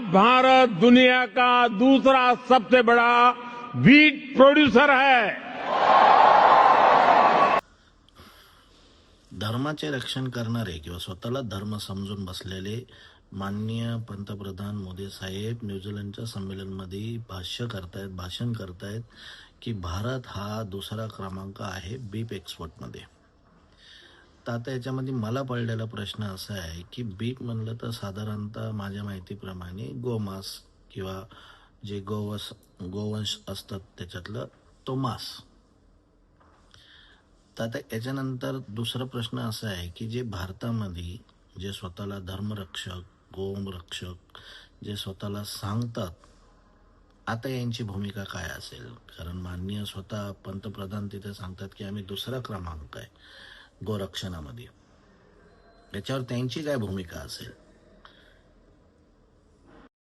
भारत दुनिया का दूसरा सबसे बड़ा व्हीट प्रोड्यूसर है। धर्माचे रक्षण करणारे किंवा स्वतःला धर्म समजून बसलेले माननीय पंतप्रधान मोदी साहेब न्यूझीलंडच्या संमेलनामध्ये भाषण करतायत की भारत हा दुसरा क्रमांक आहे बीफ एक्सपोर्टमध्ये. तर आता याच्यामध्ये मला पडलेला प्रश्न असा आहे की बीफ म्हणलं तर साधारणतः माझ्या माहितीप्रमाणे गोमांस किंवा जे गोवंश असतात त्याच्यातलं तो मांस. तर आता याच्यानंतर दुसरा प्रश्न असा आहे की जे भारतामध्ये जे स्वतःला धर्मरक्षक गोरक्षक जे स्वतःला सांगतात, आता यांची भूमिका काय असेल? कारण माननीय स्वतः पंतप्रधान तिथे सांगतात की आम्ही दुसरा क्रमांक आहे गोरक्षणामध्ये. याच्यावर त्यांची काय भूमिका असेल?